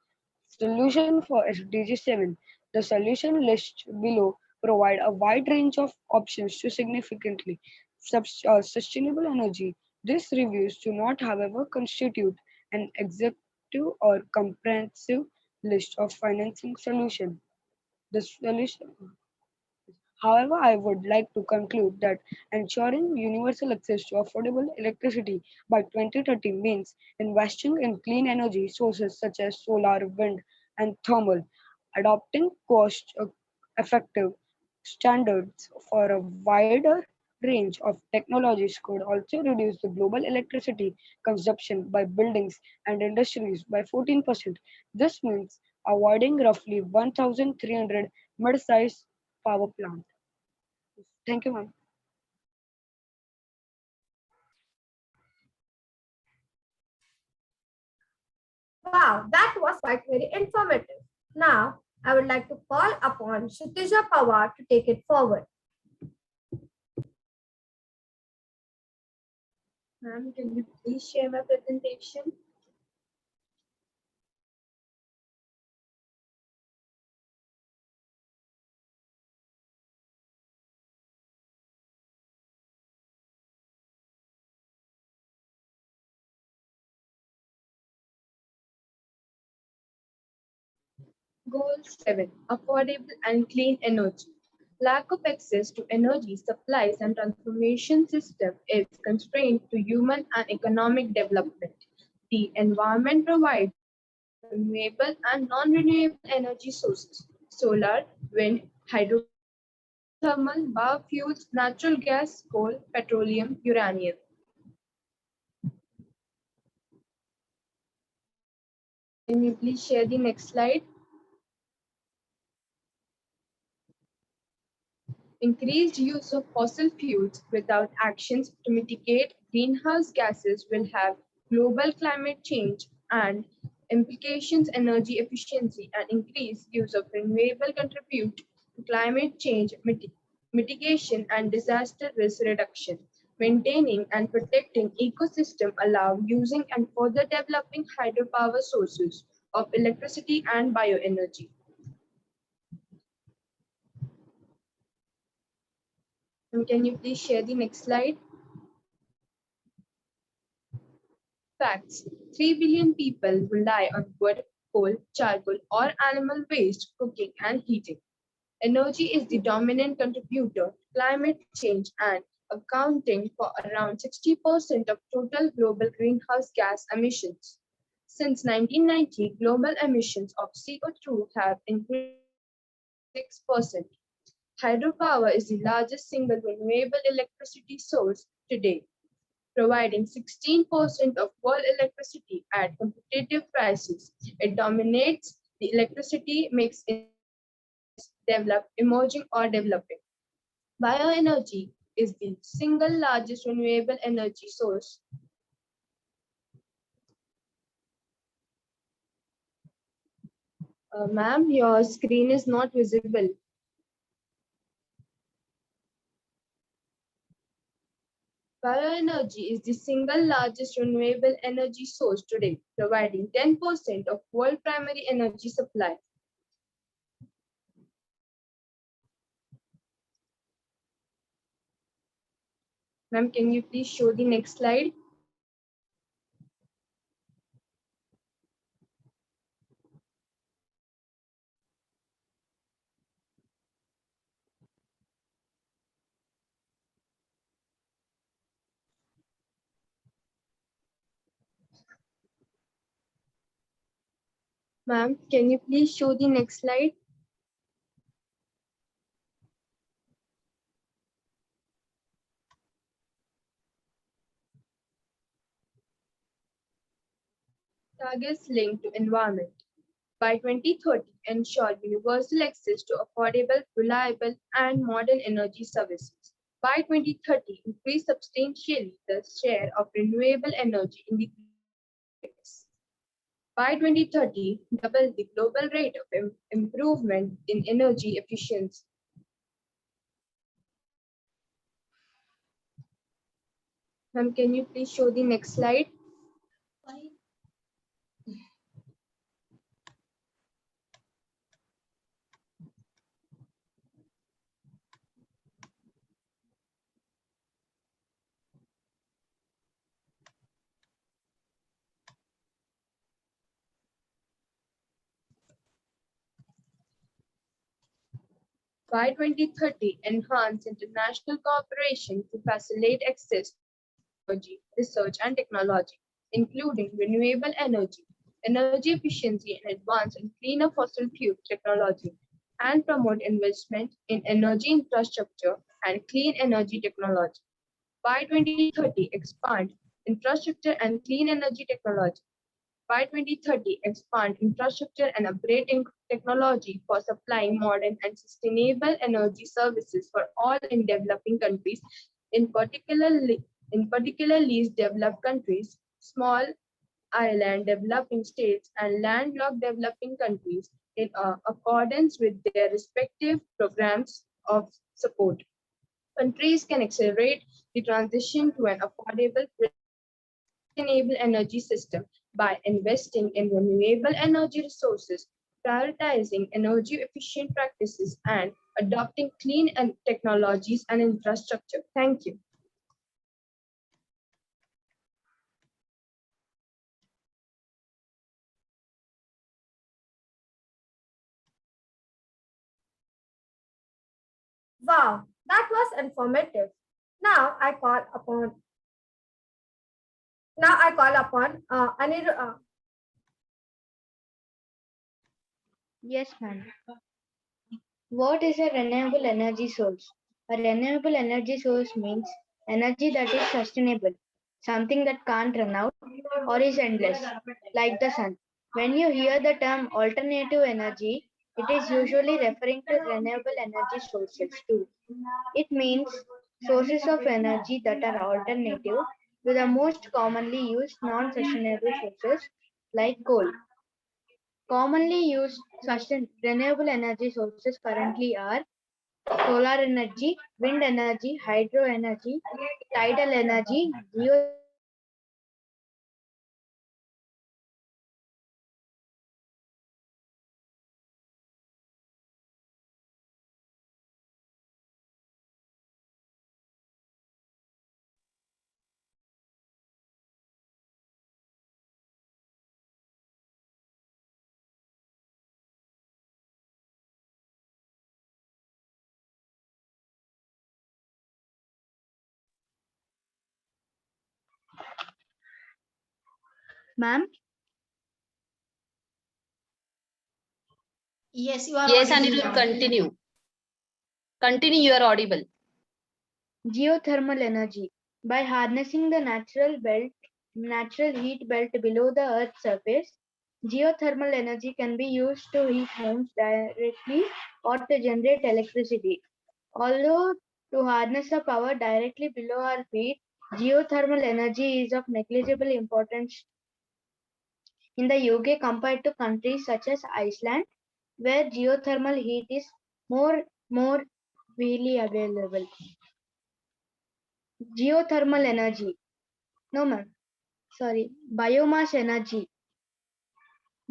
solution for SDG 7. The solution list below provide a wide range of options to significantly sustainable energy. These reviews do not, however, constitute an executive or comprehensive list of financing solutions. The solution However, I would like to conclude that ensuring universal access to affordable electricity by 2030 means investing in clean energy sources such as solar, wind, and thermal, adopting cost effective standards for a wider range of technologies could also reduce the global electricity consumption by buildings and industries by 14%. This means avoiding roughly 1,300 mid-sized power plants. Thank you, ma'am. Wow, that was quite very informative. Now, I would like to call upon Kshitija Pawar to take it forward. Ma'am, can you please share my presentation? Goal 7. Affordable and clean energy. Lack of access to energy supplies and transformation system is constraint to human and economic development. The environment provides renewable and non-renewable energy sources, solar, wind, hydropower, geothermal, biofuels, natural gas, coal, petroleum, uranium. Can you please share the next slide? Increased use of fossil fuels without actions to mitigate greenhouse gases will have global climate change and implications, energy efficiency, and increased use of renewable contribute to climate change mitigation and disaster risk reduction. Maintaining and protecting ecosystem allow using and further developing hydropower sources of electricity and bioenergy. And can you please share the next slide? Facts. 3 billion people rely on wood, coal, charcoal, or animal waste cooking and heating. Energy is the dominant contributor to climate change and accounting for around 60% of total global greenhouse gas emissions. Since 1990, global emissions of CO2 have increased by 6%. Hydropower is the largest single renewable electricity source today, providing 16% of world electricity at competitive prices. It dominates the electricity mix in countries developed, emerging, or developing. Bioenergy is the single largest renewable energy source. Ma'am, your screen is not visible. Bioenergy is the single largest renewable energy source today, providing 10% of world primary energy supply. Ma'am, can you please show the next slide? Ma'am, can you please show the next slide? Targets linked to environment. By 2030, ensure universal access to affordable, reliable, and modern energy services. By 2030, increase substantially the share of renewable energy in the mix. By 2030, double the global rate of improvement in energy efficiency. Ma'am, can you please show the next slide? By 2030, enhance international cooperation to facilitate access to clean energy, research and technology, including renewable energy, energy efficiency and advance in cleaner fossil fuel technology, and promote investment in energy infrastructure and clean energy technology. By 2030, expand infrastructure and clean energy technology. By 2030, expand infrastructure and upgrade technology for supplying modern and sustainable energy services for all in developing countries, in particular least developed countries, small island developing states, and landlocked developing countries in accordance with their respective programs of support. Countries can accelerate the transition to an affordable, sustainable energy system by investing in renewable energy resources, prioritizing energy efficient practices, and adopting clean technologies and infrastructure. Thank you. Wow, that was informative. Now I call upon Yes, ma'am. What is a renewable energy source? A renewable energy source means energy that is sustainable, something that can't run out or is endless, like the sun. When you hear the term alternative energy, it is usually referring to renewable energy sources too. It means sources of energy that are alternative to the most commonly used non-sustainable sources like coal. Commonly used renewable energy sources currently are solar energy, wind energy, hydro energy, tidal energy, geothermal energy, biomass energy, biofuels, and solar energy. Ma'am? Yes, you are Yes, audible Anirudh, now. continue. Continue, you are audible. Geothermal energy. By harnessing the natural heat belt below the Earth's surface, geothermal energy can be used to heat homes directly or to generate electricity. Although to harness the power directly below our feet, geothermal energy is of negligible importance in the UK compared to countries such as Iceland, where geothermal heat is more freely available. Geothermal energy. No, ma'am. Sorry. Biomass energy.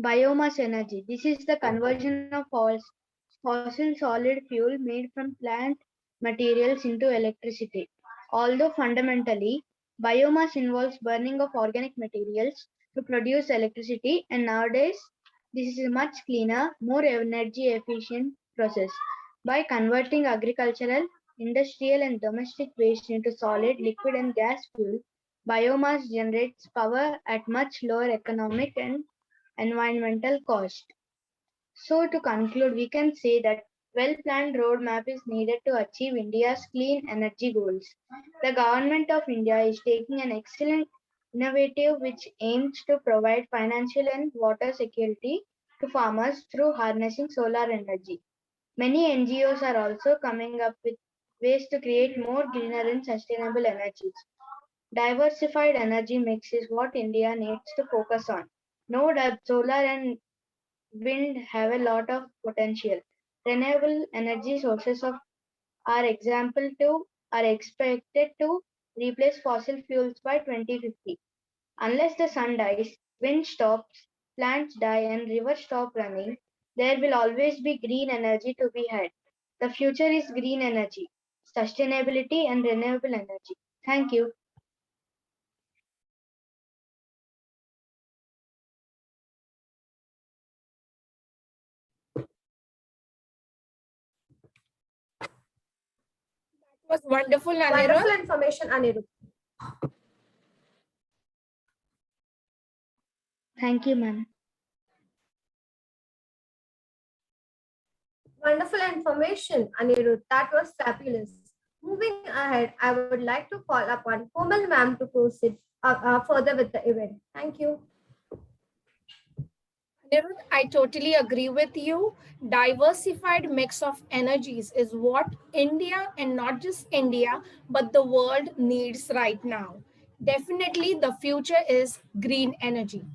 Biomass energy. This is the conversion of fossil solid fuel made from plant materials into electricity. Although fundamentally, biomass involves burning of organic materials to produce electricity, and nowadays this is a much cleaner, more energy efficient process. By converting agricultural, industrial, and domestic waste into solid, liquid, and gas fuel, biomass generates power at much lower economic and environmental cost. So to conclude, we can say that well-planned roadmap is needed to achieve India's clean energy goals. The government of India is taking an excellent innovative which aims to provide financial and water security to farmers through harnessing solar energy. Many NGOs are also coming up with ways to create more greener and sustainable energies. Diversified energy mix is what India needs to focus on. No doubt solar and wind have a lot of potential. Renewable energy sources are expected to replace fossil fuels by 2050. Unless the sun dies, wind stops, plants die, and rivers stop running, there will always be green energy to be had. The future is green energy, sustainability, and renewable energy. Thank you. Was wonderful, Anirudh. Wonderful information, Anirudh. Thank you, ma'am. Wonderful information, Anirudh. That was fabulous. Moving ahead, I would like to call upon Komal ma'am to proceed further with the event. Thank you. Anirudh, I totally agree with you. Diversified mix of energies is what India, and not just India, but the world needs right now. Definitely, the future is green energy.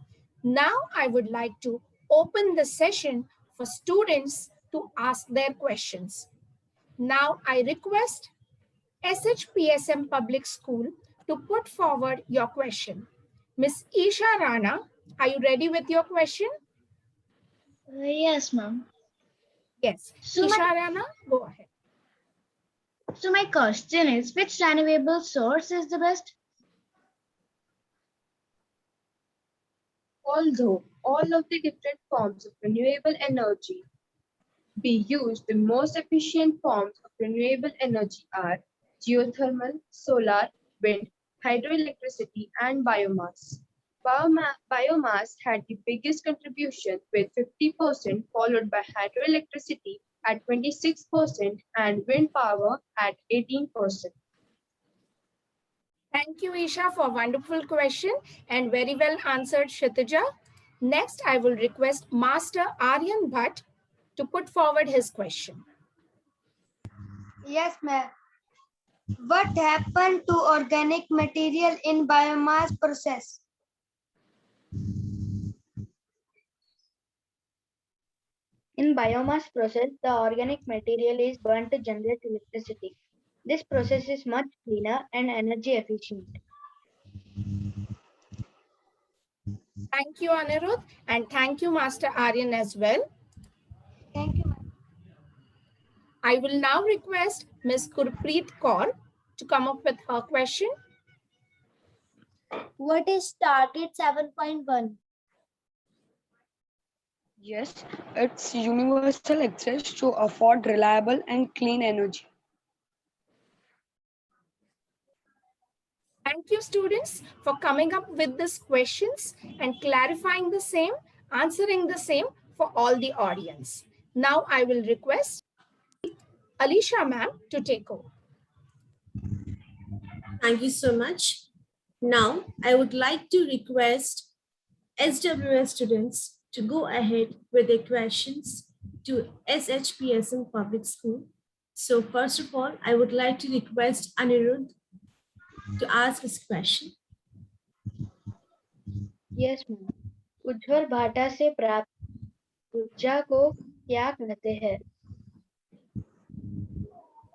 Now, I would like to open the session for students to ask their questions. Now, I request SHPSM Public School to put forward your question. Miss Isha Rana, are you ready with your question? Yes, ma'am. Yes. So Isha my, Rana, go ahead. so my question is, which renewable source is the best? Although all of the different forms of renewable energy be used, the most efficient forms of renewable energy are geothermal, solar, wind, hydroelectricity, and biomass. Biomass had the biggest contribution with 50%, followed by hydroelectricity at 26% and wind power at 18%. Thank you, Isha, for a wonderful question and very well answered, Kshitija. Next, I will request Master Aryan Bhatt to put forward his question. Yes, ma'am. What happened to organic material in biomass process? In biomass process, the organic material is burnt to generate electricity. This process is much cleaner and energy efficient. Thank you, Anirudh, and thank you, Master Aryan, as well. Thank you, ma'am. I will now request Ms. Gurpreet Kaur to come up with her question. What is target 7.1? Yes, it's universal access to afford reliable and clean energy. Thank you, students, for coming up with these questions and clarifying the same, answering the same for all the audience. Now I will request Alicia ma'am to take over. Thank you so much. Now, I would like to request SWS students to go ahead with their questions to SHPSM Public School. So first of all, I would like to request Anirudh to ask his question. Yes, ma'am. उज्ज्वल भाटा से प्राप्त ऊर्जा को क्या कहते हैं?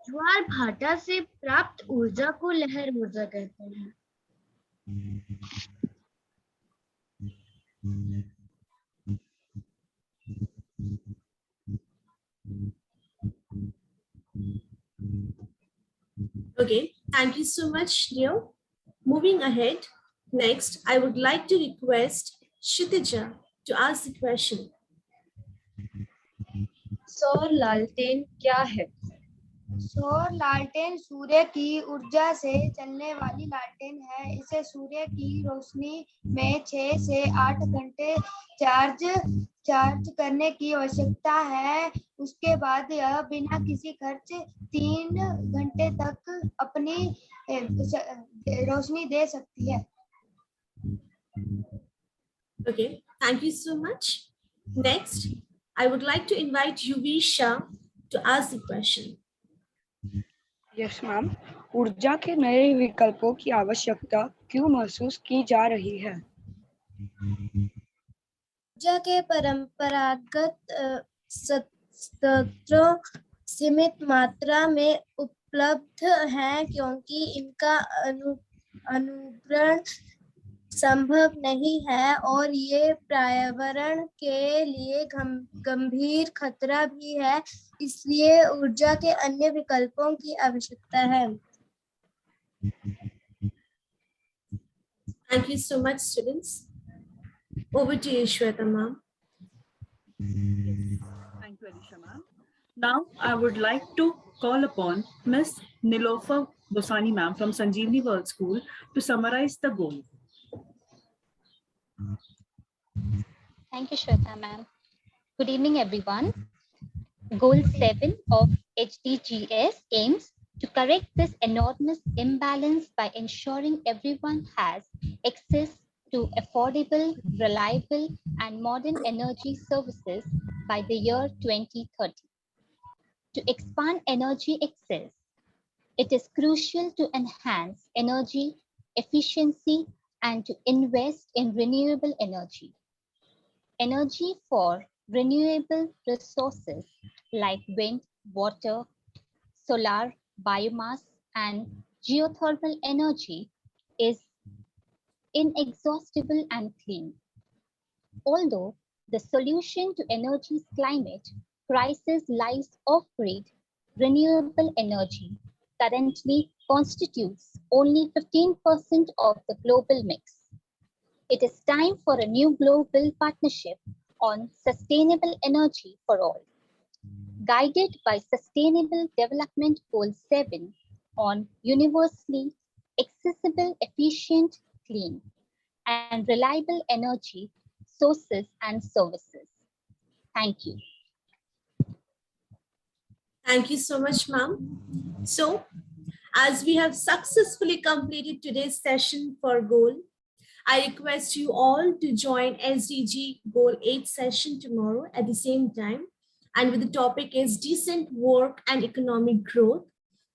ज्वार भाटा से प्राप्त ऊर्जा को लहर ऊर्जा कहते हैं. Okay, thank you so much, Leo. Moving ahead, next, I would like to request Kshitija to ask the question. सौर लालटेन क्या है? सौर लालटेन सूर्य की ऊर्जा से चलने वाली लालटेन है. इसे सूर्य की रोशनी में 6 से 8 घंटे चार्ज करने की आवश्यकता है. उसके बाद यह बिना किसी खर्च 3 घंटे तक अपनी रोशनी दे सकती है. Okay, thank you so much. Next, I would like to invite Yuvisha to ask the question. Yes ma'am, ऊर्जा के नए विकल्पों की आवश्यकता क्यों महसूस की जा रही है? ऊर्जा के परंपरागत स्रोतों सीमित मात्रा में उपलब्ध हैं क्योंकि इनका अनुकरण संभव नहीं है और ये पर्यावरण के लिए गंभीर खतरा भी है. इसलिए ऊर्जा के अन्य विकल्पों की आवश्यकता है. Thank you so much, students. Over to you, Shweta ma'am. Thank you, Alicia ma'am. Now, I would like to call upon Ms. Nilofer Dosani ma'am from Sanjeevani World School to summarize the goal. Thank you, Shweta ma'am. Good evening, everyone. Goal 7 of HDGs aims to correct this enormous imbalance by ensuring everyone has access to affordable, reliable, and modern energy services by the year 2030. To expand energy access, it is crucial to enhance energy efficiency and to invest in renewable energy. Energy for renewable resources like wind, water, solar, biomass, and geothermal energy is inexhaustible and clean. Although the solution to energy's climate crisis lies off-grid, renewable energy currently constitutes only 15% of the global mix. It is time for a new global partnership on sustainable energy for all, guided by Sustainable Development Goal 7 on universally accessible, efficient, clean, and reliable energy sources and services. Thank you. Thank you so much, ma'am. So, as we have successfully completed today's session for Goal, I request you all to join SDG Goal 8 session tomorrow at the same time. And with the topic is decent work and economic growth.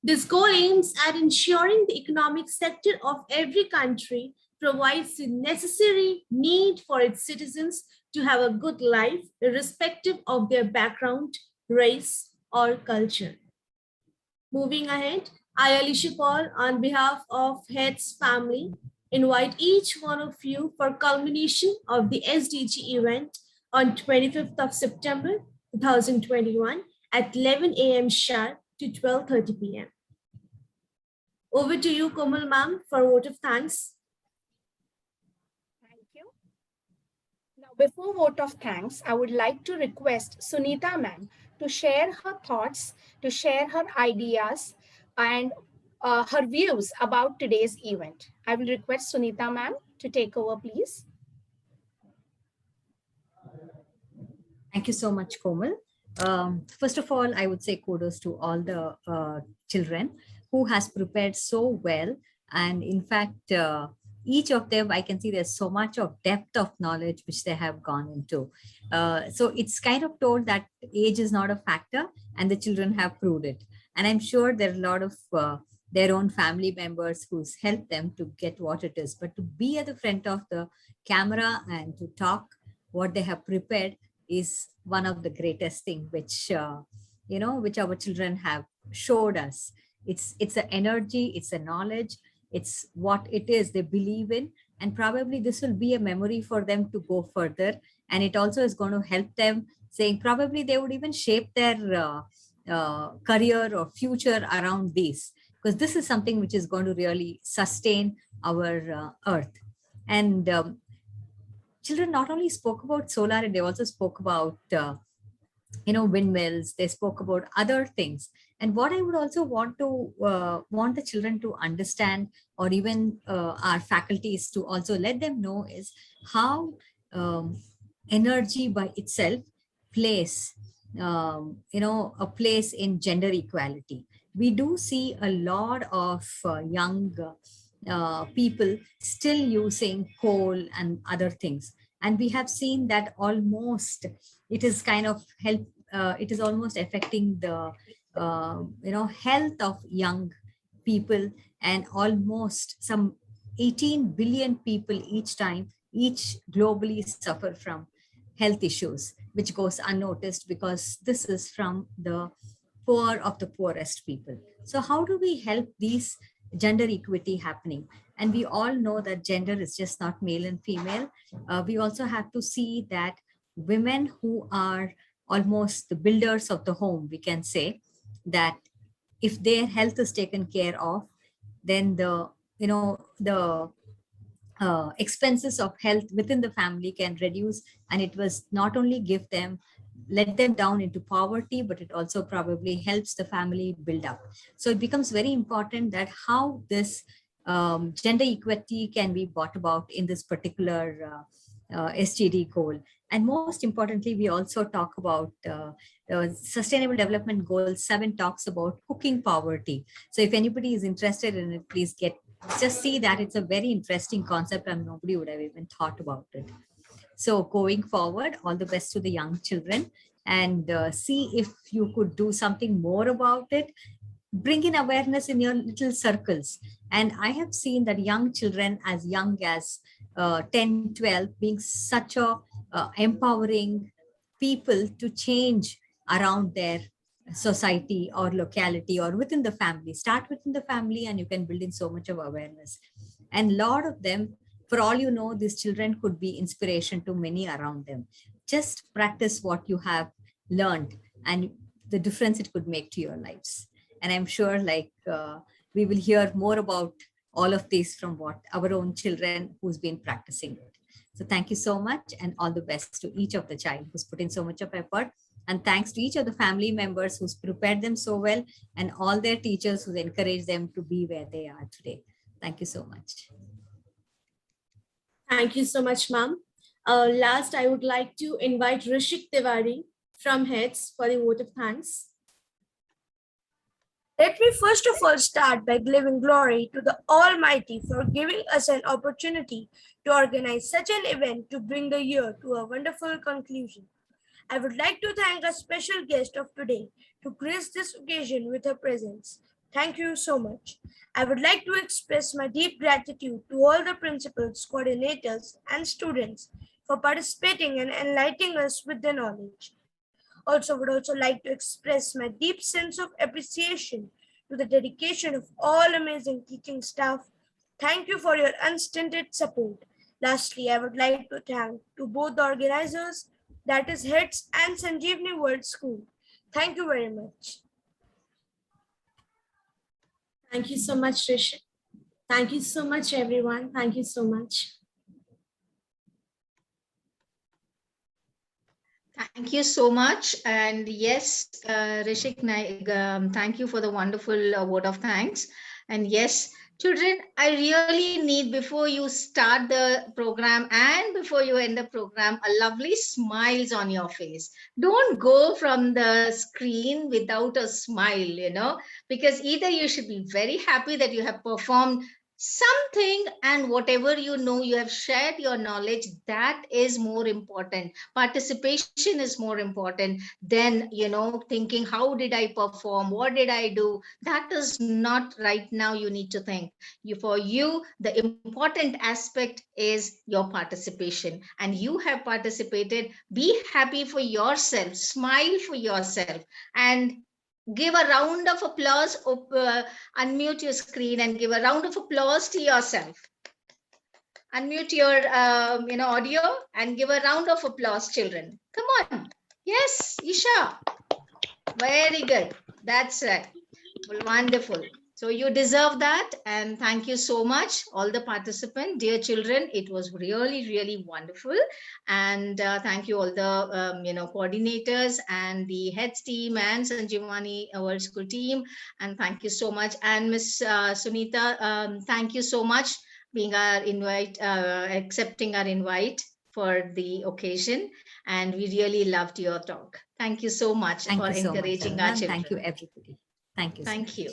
This goal aims at ensuring the economic sector of every country provides the necessary need for its citizens to have a good life, irrespective of their background, race, or culture. Moving ahead, I, Alicia Paul, on behalf of HETS family, invite each one of you for culmination of the SDG event on 25th of September 2021 at 11 a.m. sharp to 12:30 p.m. Over to you, Komal ma'am, for a vote of thanks. Thank you. Now, before vote of thanks, I would like to request Sunita ma'am to share her thoughts, to share her ideas and her views about today's event. I will request Sunita ma'am to take over, please. Thank you so much, Komal. First of all, I would say kudos to all the children who has prepared so well. And in fact, each of them, I can see there's so much of depth of knowledge which they have gone into. So it's kind of told that age is not a factor and the children have proved it. And I'm sure there are a lot of their own family members who's helped them to get what it is. But to be at the front of the camera and to talk what they have prepared is one of the greatest thing which which our children have showed us. It's the energy, it's the knowledge, it's what it is they believe in, and probably this will be a memory for them to go further. And it also is going to help them, saying probably they would even shape their career or future around this, because this is something which is going to really sustain our earth. And children not only spoke about solar, and they also spoke about windmills, they spoke about other things. And what I would also want the children to understand, or even our faculties to also let them know, is how energy by itself plays a place in gender equality. We do see a lot of young people still using coal and other things, and we have seen that almost it is kind of it is almost affecting the health of young people, and almost some 18 billion people each globally suffer from health issues, which goes unnoticed because this is from the poor of the poorest people. So how do we help these gender equity happening? And we all know that gender is just not male and female. We also have to see that women who are almost the builders of the home, we can say that if their health is taken care of, then the expenses of health within the family can reduce, and it was not only let them down into poverty, but it also probably helps the family build up. So it becomes very important that how this gender equity can be brought about in this particular SDG goal. And most importantly, we also talk about Sustainable Development Goal 7 talks about cooking poverty. So if anybody is interested in it, please just see that it's a very interesting concept and nobody would have even thought about it. So going forward, all the best to the young children, and see if you could do something more about it. Bring in awareness in your little circles. And I have seen that young children as young as 10, 12 being such a empowering people to change around their society or locality or within the family. Start within the family and you can build in so much of awareness. And a lot of them, for all you know, these children could be inspiration to many around them. Just practice what you have learned and the difference it could make to your lives. And I'm sure we will hear more about all of this from what our own children who's been practicing it. So thank you so much, and all the best to each of the child who's put in so much of effort. And thanks to each of the family members who's prepared them so well, and all their teachers who's encouraged them to be where they are today. Thank you so much. Thank you so much, ma'am. Last, I would like to invite Rishik Tiwari from HETS for the vote of thanks. Let me first of all start by giving glory to the Almighty for giving us an opportunity to organize such an event to bring the year to a wonderful conclusion. I would like to thank a special guest of today to grace this occasion with her presence. Thank you so much. I would like to express my deep gratitude to all the principals, coordinators, and students for participating and enlightening us with their knowledge. Also, would also like to express my deep sense of appreciation to the dedication of all amazing teaching staff. Thank you for your unstinted support. Lastly, I would like to thank to both the organizers, that is HETS and Sanjeevani World School. Thank you very much. Thank you so much, Rishi. Thank you so much, everyone. Thank you so much. Thank you so much. And yes, Rishik, thank you for the wonderful word of thanks. And yes, children, I really need, before you start the program and before you end the program, a lovely smiles on your face. Don't go from the screen without a smile, because either you should be very happy that you have performed something, and whatever you have shared your knowledge, that is more important. Participation is more important than thinking how did I perform, what did I do. That is not right now. You need to think, for you the important aspect is your participation, and you have participated. Be happy for yourself, smile for yourself, and give a round of applause. Unmute your screen and give a round of applause to yourself. Unmute your audio and give a round of applause, children. Come on. Yes, Isha. Very good. That's right. Well, wonderful. So you deserve that, and thank you so much, all the participants, dear children. It was really, really wonderful, and thank you all the coordinators and the heads team and Sanjeevani World School team, and thank you so much. And Miss Sunita, thank you so much being our invite, accepting our invite for the occasion, and we really loved your talk. Thank you so much for encouraging our children. Thank you, everybody. Thank you. Thank you.